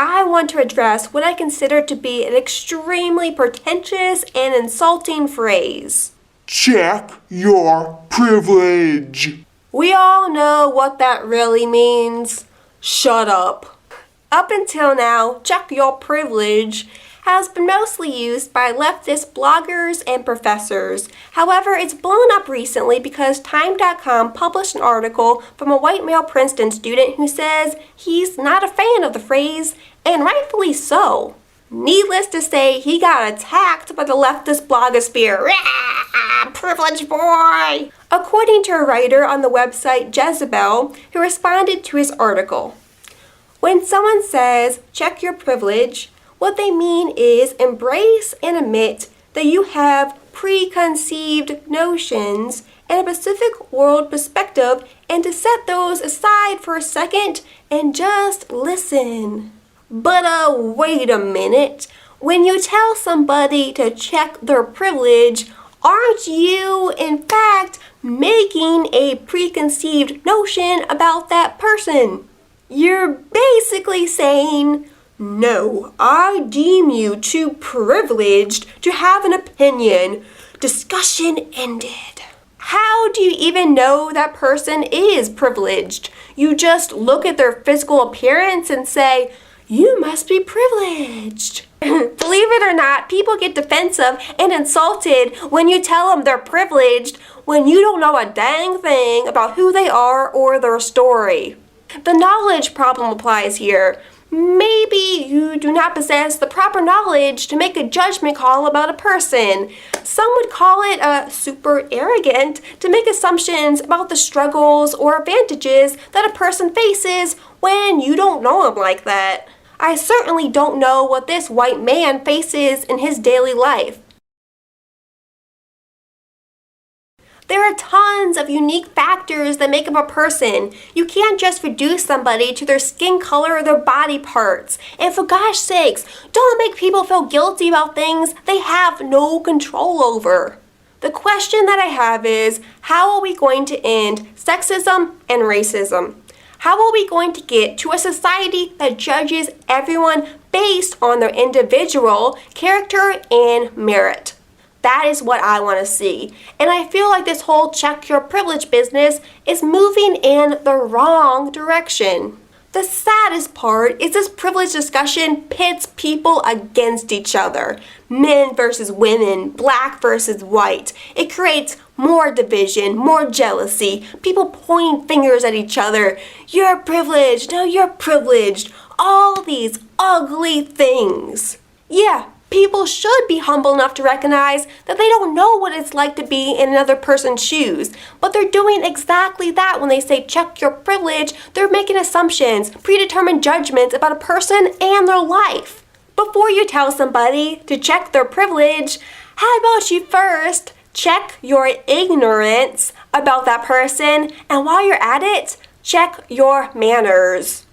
I want to address what I consider to be an extremely pretentious and insulting phrase. Check your privilege. We all know what that really means. Shut up. Up until now, check your privilege has been mostly used by leftist bloggers and professors. However, it's blown up recently because Time.com published an article from a white male Princeton student who says he's not a fan of the phrase, and rightfully so. Needless to say, he got attacked by the leftist blogosphere. Privileged boy! According to a writer on the website Jezebel, who responded to his article. When someone says, check your privilege, what they mean is embrace and admit that you have preconceived notions and a specific world perspective, and to set those aside for a second and just listen. But wait a minute. When you tell somebody to check their privilege, aren't you, in fact, making a preconceived notion about that person? You're basically saying, no, I deem you too privileged to have an opinion. Discussion ended. How do you even know that person is privileged? You just look at their physical appearance and say, you must be privileged. Believe it or not, people get defensive and insulted when you tell them they're privileged when you don't know a dang thing about who they are or their story. The knowledge problem applies here. Maybe you do not possess the proper knowledge to make a judgment call about a person. Some would call it super arrogant to make assumptions about the struggles or advantages that a person faces when you don't know them like that. I certainly don't know what this white man faces in his daily life. There are tons of unique factors that make up a person. You can't just reduce somebody to their skin color or their body parts. And for gosh sakes, don't make people feel guilty about things they have no control over. The question that I have is, how are we going to end sexism and racism? How are we going to get to a society that judges everyone based on their individual character and merit? That is what I want to see. And I feel like this whole check your privilege business is moving in the wrong direction. The saddest part is this privilege discussion pits people against each other. Men versus women, black versus white. It creates more division, more jealousy, people pointing fingers at each other. You're privileged, no, you're privileged. All these ugly things. Yeah. People should be humble enough to recognize that they don't know what it's like to be in another person's shoes. But they're doing exactly that when they say check your privilege. They're making assumptions, predetermined judgments about a person and their life. Before you tell somebody to check their privilege, how about you first check your ignorance about that person, and while you're at it, check your manners.